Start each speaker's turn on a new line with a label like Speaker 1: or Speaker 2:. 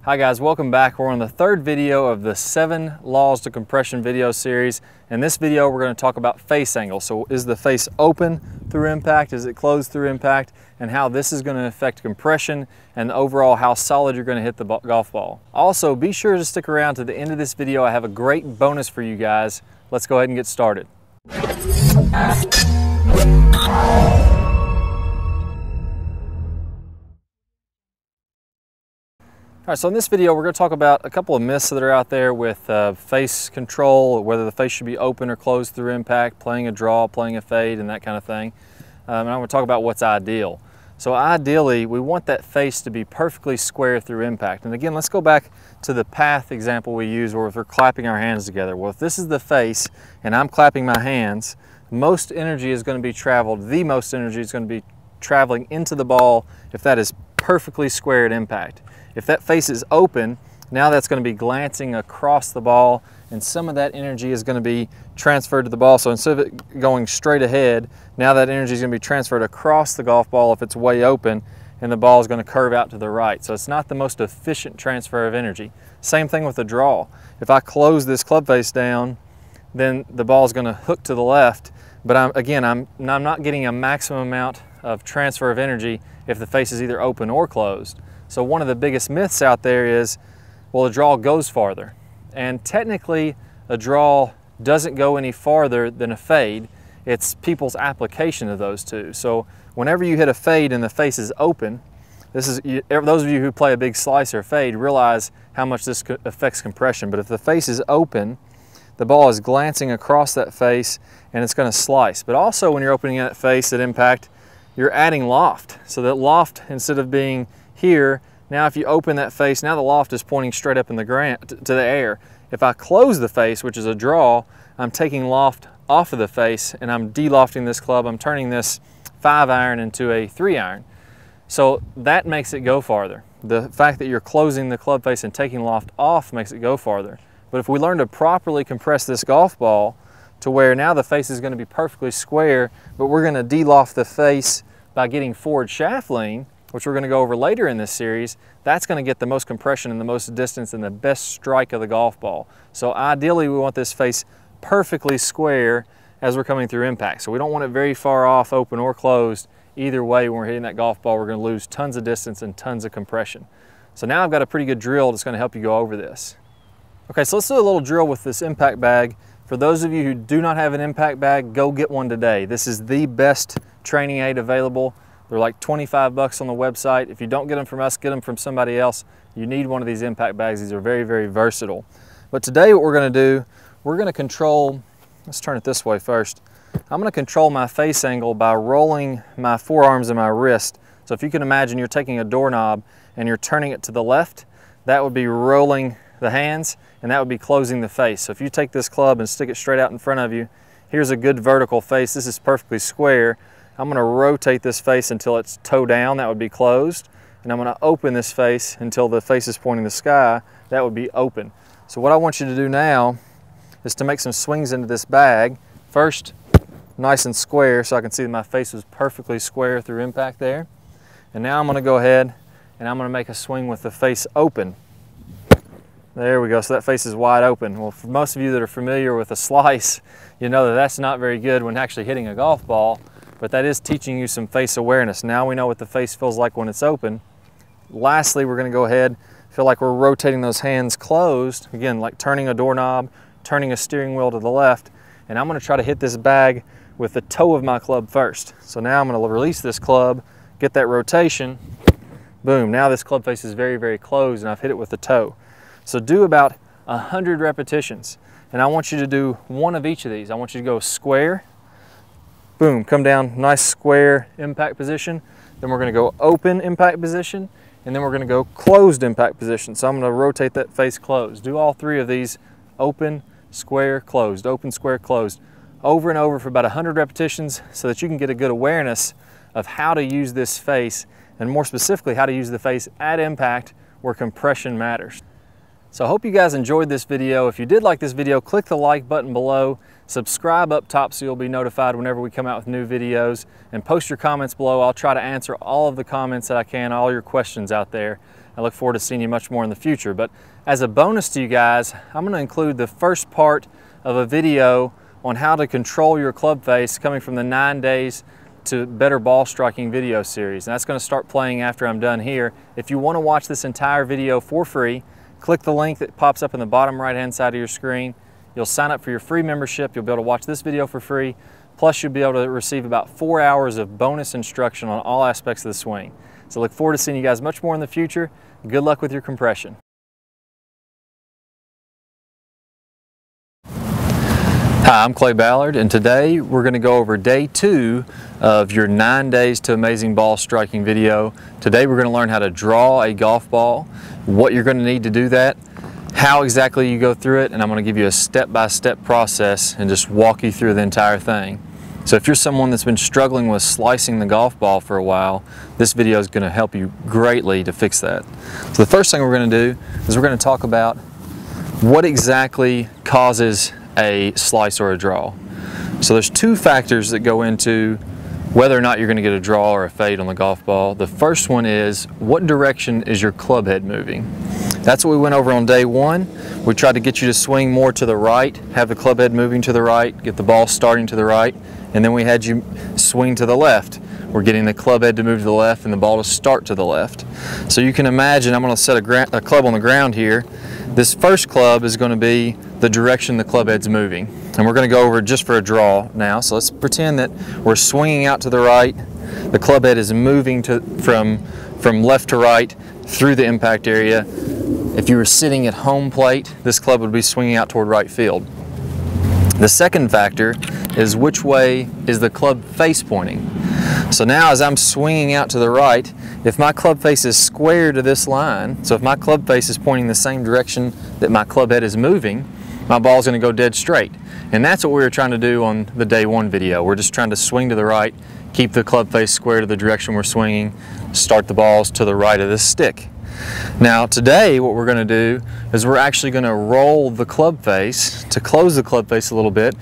Speaker 1: Hi guys, welcome back. We're on the third video of the 7 Laws to Compression video series. In this video, we're going to talk about face angle. So is the face open through impact? Is it closed through impact? And how this is going to affect compression and overall how solid you're going to hit the golf ball. Also, be sure to stick around to the end of this video. I have a great bonus for you guys. Let's go ahead and get started. All right, so in this video, we're going to talk about a couple of myths that are out there with face control, whether the face should be open or closed through impact, playing a draw, playing a fade, and that kind of thing. And I'm going to talk about what's ideal. So ideally, we want that face to be perfectly square through impact. And again, let's go back to the path example we used where we're clapping our hands together. Well, if this is the face and I'm clapping my hands, most energy is going to be traveled, the most energy is going to be traveling into the ball if that is perfectly square at impact. If that face is open, now that's going to be glancing across the ball and some of that energy is going to be transferred to the ball. So instead of it going straight ahead, now that energy is going to be transferred across the golf ball if it's way open and the ball is going to curve out to the right. So it's not the most efficient transfer of energy. Same thing with the draw. If I close this club face down, then the ball is going to hook to the left, but I'm not getting a maximum amount of transfer of energy if the face is either open or closed. So one of the biggest myths out there is, well, a draw goes farther. And technically, a draw doesn't go any farther than a fade. It's people's application of those two. So whenever you hit a fade and the face is open, those of you who play a big slice or fade realize how much this affects compression. But if the face is open, the ball is glancing across that face and it's going to slice. But also when you're opening that face at impact, you're adding loft. So that loft, instead of being here, now if you open that face, now the loft is pointing straight up in the ground to the air. If I close the face, which is a draw, I'm taking loft off of the face and I'm de-lofting this club. I'm turning this 5-iron into a 3-iron. So that makes it go farther. The fact that you're closing the club face and taking loft off makes it go farther. But if we learn to properly compress this golf ball to where now the face is going to be perfectly square, but we're going to de-loft the face by getting forward shaft lean, which we're going to go over later in this series, that's going to get the most compression and the most distance and the best strike of the golf ball. So ideally we want this face perfectly square as we're coming through impact. So we don't want it very far off, open or closed. Either way, when we're hitting that golf ball, we're going to lose tons of distance and tons of compression. So now I've got a pretty good drill that's going to help you go over this. Okay, so let's do a little drill with this impact bag. For those of you who do not have an impact bag, go get one today. This is the best training aid available. They're like 25 bucks on the website. If you don't get them from us, get them from somebody else. You need one of these impact bags. These are very, very versatile. But today what we're going to do, we're going to control, let's turn it this way first. I'm going to control my face angle by rolling my forearms and my wrist. So if you can imagine you're taking a doorknob and you're turning it to the left, that would be rolling the hands and that would be closing the face. So if you take this club and stick it straight out in front of you, here's a good vertical face. This is perfectly square. I'm going to rotate this face until it's toe down, that would be closed. And I'm going to open this face until the face is pointing the sky, that would be open. So what I want you to do now is to make some swings into this bag. First, nice and square so I can see that my face was perfectly square through impact there. And now I'm going to go ahead and I'm going to make a swing with the face open. There we go, so that face is wide open. Well, for most of you that are familiar with a slice, you know that that's not very good when actually hitting a golf ball. But that is teaching you some face awareness. Now we know what the face feels like when it's open. Lastly, we're going to go ahead, feel like we're rotating those hands closed. Again, like turning a doorknob, turning a steering wheel to the left. And I'm going to try to hit this bag with the toe of my club first. So now I'm going to release this club, get that rotation. Boom, now this club face is very, very closed and I've hit it with the toe. So do about 100 repetitions. And I want you to do one of each of these. I want you to go square. Boom, come down, nice square impact position. Then we're going to go open impact position, and then we're going to go closed impact position. So I'm going to rotate that face closed. Do all 3 of these, open, square, closed, open, square, closed, over and over for about 100 repetitions so that you can get a good awareness of how to use this face, and more specifically, how to use the face at impact where compression matters. So I hope you guys enjoyed this video. If you did like this video, click the like button below, subscribe up top so you'll be notified whenever we come out with new videos, and post your comments below. I'll try to answer all of the comments that I can, all your questions out there. I look forward to seeing you much more in the future. But as a bonus to you guys, I'm going to include the first part of a video on how to control your club face coming from the 9 days to better ball striking video series. And that's going to start playing after I'm done here. If you want to watch this entire video for free, click the link that pops up in the bottom right hand side of your screen. You'll sign up for your free membership. You'll be able to watch this video for free. Plus you'll be able to receive about 4 hours of bonus instruction on all aspects of the swing. So look forward to seeing you guys much more in the future. Good luck with your compression. Hi, I'm Clay Ballard, and today we're going to go over day 2 of your 9 days to amazing ball striking video. Today we're going to learn how to draw a golf ball, what you're going to need to do that, how exactly you go through it, and I'm going to give you a step-by-step process and just walk you through the entire thing. So if you're someone that's been struggling with slicing the golf ball for a while, this video is going to help you greatly to fix that. So the first thing we're going to do is we're going to talk about what exactly causes a slice or a draw. So there's 2 factors that go into whether or not you're going to get a draw or a fade on the golf ball. The first one is, what direction is your club head moving? That's what we went over on day 1. We tried to get you to swing more to the right, have the club head moving to the right, get the ball starting to the right, and then we had you swing to the left. We're getting the club head to move to the left and the ball to start to the left. So you can imagine, I'm going to set a club on the ground here. This first club is going to be the direction the club head's moving. And we're going to go over just for a draw now. So let's pretend that we're swinging out to the right. The club head is moving from left to right through the impact area. If you were sitting at home plate, this club would be swinging out toward right field. The second factor is which way is the club face pointing. So now as I'm swinging out to the right, if my club face is square to this line, so if my club face is pointing the same direction that my club head is moving, my ball is going to go dead straight. And that's what we were trying to do on the day 1 video. We're just trying to swing to the right, keep the club face square to the direction we're swinging, start the balls to the right of this stick. Now today what we're going to do is we're actually going to roll the club face to close the club face a little bit